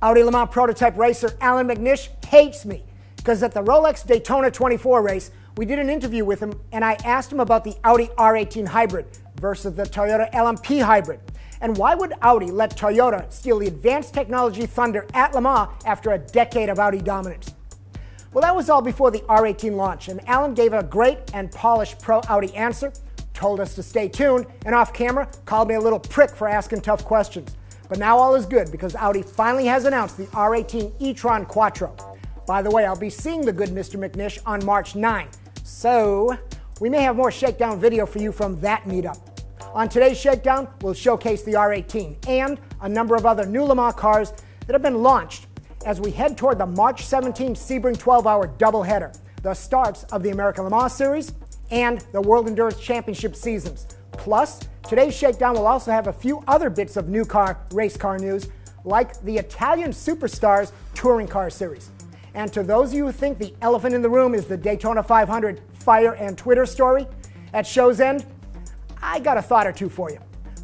Audi Le Mans prototype racer Allan McNish hates me because at the Rolex Daytona 24 race, we did an interview with him and I asked him about the Audi R18 hybrid versus the Toyota LMP hybrid. And why would Audi let Toyota steal the advanced technology thunder at Le Mans after a decade of Audi dominance? Well, that was all before the R18 launch, and Allan gave a great and polished pro-Audi answer, told us to stay tuned, and off camera called me a little prick for asking tough questions. But now all is good because Audi finally has announced the R18 e-tron Quattro. By the way, I'll be seeing the good Mr. McNish on March 9, so we may have more Shakedown video for you from that meetup. On today's Shakedown, we'll showcase the R18 and a number of other new Le Mans cars that have been launched as we head toward the March 17 Sebring 12-hour doubleheader, the starts of the American Le Mans Series and the World Endurance Championship seasons. Plus, today's Shakedown will also have a few other bits of new car race car news, like the Italian Superstars Touring Car Series. And to those of you who think the elephant in the room is the Daytona 500 fire and Twitter story, at show's end, I got a thought or two for you.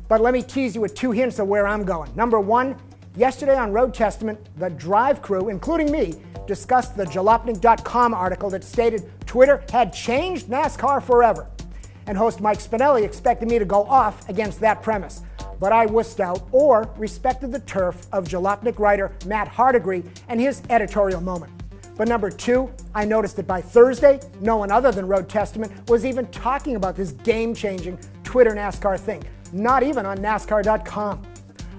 But let me tease you with two hints of where I'm going. Number one, yesterday on Road Testament, the drive crew, including me, discussed the jalopnik.com article that stated Twitter had changed NASCAR forever. And host Mike Spinelli expected me to go off against that premise. But I wussed out or respected the turf of Jalopnik writer Matt Hardigree and his editorial moment. But number two, I noticed that by Thursday, no one other than Road Testament was even talking about this game-changing Twitter NASCAR thing, not even on NASCAR.com.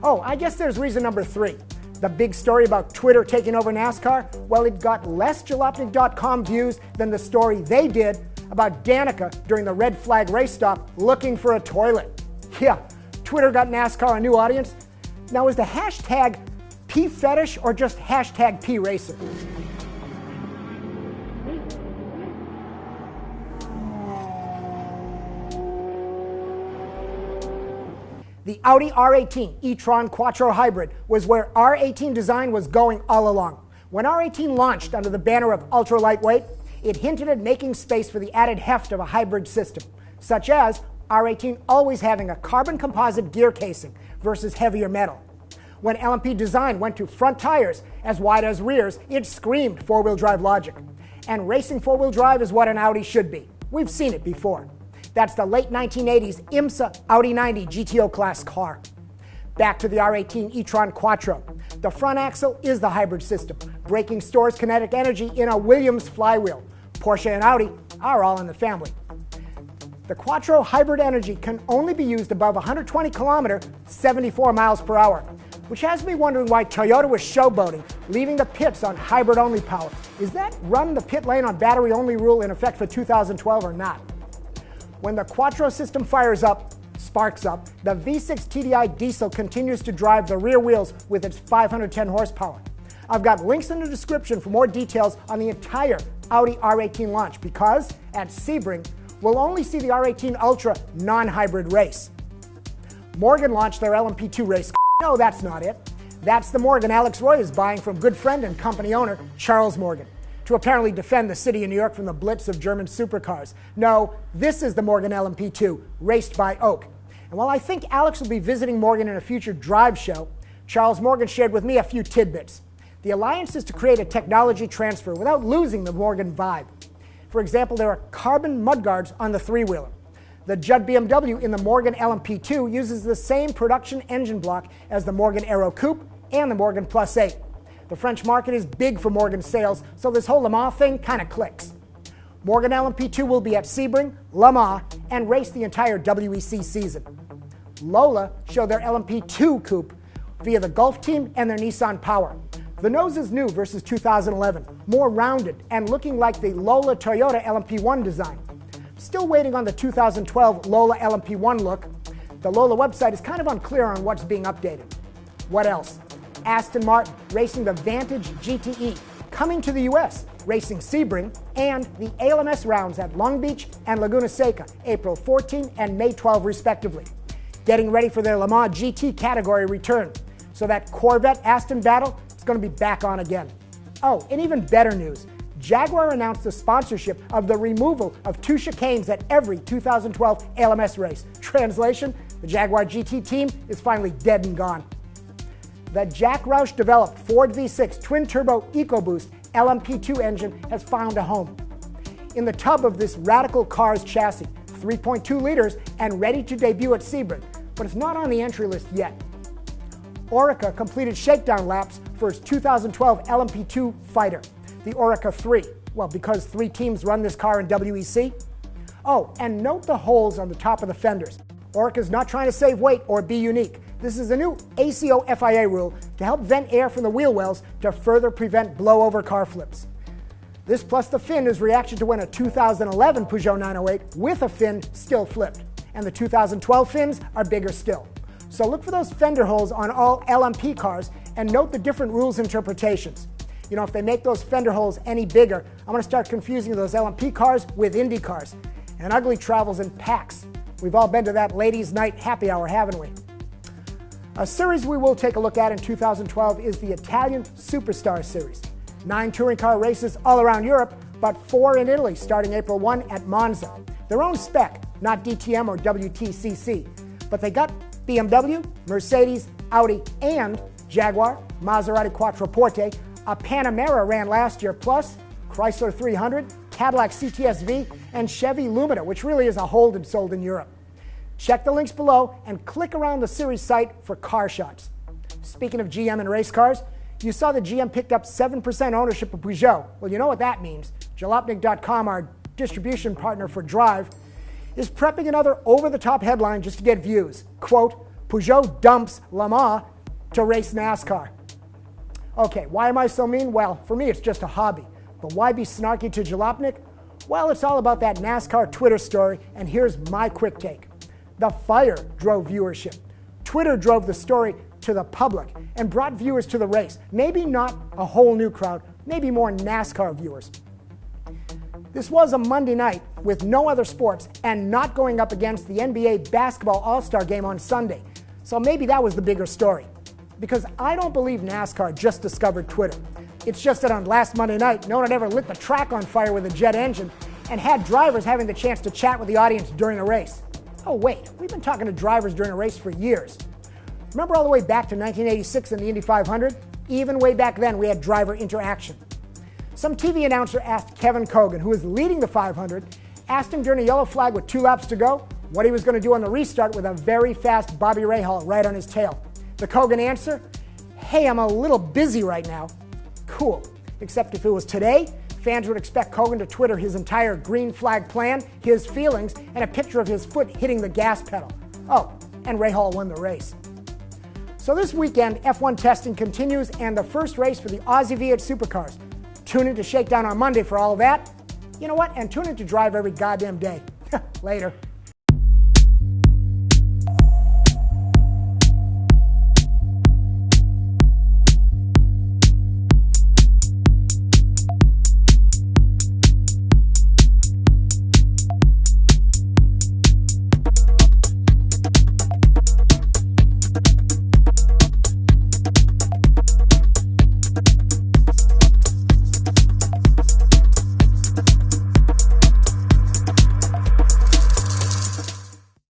Oh, I guess there's reason number three. The big story about Twitter taking over NASCAR, well, it got less Jalopnik.com views than the story they did about Danica during the red flag race stop looking for a toilet. Yeah, Twitter got NASCAR a new audience. Now, is the hashtag P-fetish or just hashtag P-racer? The Audi R18 e-tron Quattro hybrid was where R18 design was going all along. When R18 launched under the banner of ultra lightweight, it hinted at making space for the added heft of a hybrid system, such as R18 always having a carbon composite gear casing versus heavier metal. When LMP design went to front tires as wide as rears, it screamed four-wheel drive logic. And racing four-wheel drive is what an Audi should be. We've seen it before. That's the late 1980s IMSA Audi 90 GTO class car. Back to the R18 e-tron Quattro. The front axle is the hybrid system. Braking stores kinetic energy in a Williams flywheel. Porsche and Audi are all in the family. The Quattro hybrid energy can only be used above 120 kilometer, 74 miles per hour, which has me wondering why Toyota was showboating, leaving the pits on hybrid-only power. Is that run the pit lane on battery-only rule in effect for 2012 or not? When the Quattro system fires up, sparks up, the V6 TDI diesel continues to drive the rear wheels with its 510 horsepower. I've got links in the description for more details on the entire Audi R18 launch because at Sebring, we'll only see the R18 Ultra non-hybrid race. Morgan launched their LMP2 race. No, that's not it. That's the Morgan Alex Roy is buying from good friend and company owner Charles Morgan to apparently defend the city of New York from the blitz of German supercars. No, this is the Morgan LMP2, raced by Oak. And while I think Alex will be visiting Morgan in a future drive show, Charles Morgan shared with me a few tidbits. The alliance is to create a technology transfer without losing the Morgan vibe. For example, there are carbon mudguards on the three-wheeler. The Judd BMW in the Morgan LMP2 uses the same production engine block as the Morgan Aero Coupe and the Morgan Plus 8. The French market is big for Morgan sales, so this whole Le Mans thing kind of clicks. Morgan LMP2 will be at Sebring, Le Mans, and race the entire WEC season. Lola showed their LMP2 coupe via the Gulf team and their Nissan Power. The nose is new versus 2011, more rounded and looking like the Lola Toyota LMP1 design. Still waiting on the 2012 Lola LMP1 look. The Lola website is kind of unclear on what's being updated. What else? Aston Martin racing the Vantage GTE, coming to the US, racing Sebring, and the ALMS rounds at Long Beach and Laguna Seca, April 14 and May 12 respectively. Getting ready for their Le Mans GT category return. So that Corvette Aston battle is going to be back on again. Oh, and even better news. Jaguar announced the sponsorship of the removal of two chicanes at every 2012 ALMS race. Translation, the Jaguar GT team is finally dead and gone. The Jack Roush-developed Ford V6 twin-turbo EcoBoost LMP2 engine has found a home. In the tub of this radical car's chassis, 3.2 liters and ready to debut at Sebring, but it's not on the entry list yet. Oreca completed shakedown laps for its 2012 LMP2 fighter, the Oreca 3. Well, because 3 teams run this car in WEC. Oh, and note the holes on the top of the fenders. Oreca's not trying to save weight or be unique. This is a new ACO FIA rule to help vent air from the wheel wells to further prevent blowover car flips. This plus the fin is reaction to when a 2011 Peugeot 908 with a fin still flipped, and the 2012 fins are bigger still. So look for those fender holes on all LMP cars and note the different rules interpretations. You know, if they make those fender holes any bigger, I'm going to start confusing those LMP cars with Indy cars. And ugly travels in packs. We've all been to that ladies' night happy hour, haven't we? A series we will take a look at in 2012 is the Italian Superstar Series. 9 touring car races all around Europe, but 4 in Italy starting April 1 at Monza. Their own spec, not DTM or WTCC. But they got BMW, Mercedes, Audi, and Jaguar, Maserati Quattroporte, a Panamera ran last year, plus Chrysler 300, Cadillac CTS-V, and Chevy Lumina, which really is a Holden sold in Europe. Check the links below and click around the series site for car shots. Speaking of GM and race cars, you saw that GM picked up 7% ownership of Peugeot. Well, you know what that means. Jalopnik.com, our distribution partner for Drive, is prepping another over-the-top headline just to get views. Quote, Peugeot dumps Le Mans to race NASCAR. Okay, why am I so mean? Well, for me, it's just a hobby. But why be snarky to Jalopnik? Well, it's all about that NASCAR Twitter story, and here's my quick take. The fire drove viewership. Twitter drove the story to the public and brought viewers to the race. Maybe not a whole new crowd, maybe more NASCAR viewers. This was a Monday night with no other sports and not going up against the NBA basketball All-Star game on Sunday. So maybe that was the bigger story. Because I don't believe NASCAR just discovered Twitter. It's just that on last Monday night, no one had ever lit the track on fire with a jet engine and had drivers having the chance to chat with the audience during a race. Oh wait, we've been talking to drivers during a race for years. Remember all the way back to 1986 in the Indy 500? Even way back then, we had driver interaction. Some TV announcer asked Kevin Kogan, who was leading the 500, asked him during a yellow flag with 2 laps to go, what he was going to do on the restart with a very fast Bobby Rahal right on his tail. The Kogan answer, hey, I'm a little busy right now. Cool. Except if it was today, fans would expect Kogan to Twitter his entire green flag plan, his feelings, and a picture of his foot hitting the gas pedal. Oh, and Rahal won the race. So this weekend, F1 testing continues and the first race for the Aussie V8 Supercars. Tune in to Shakedown on Monday for all of that. You know what? And tune in to Drive every goddamn day. Later.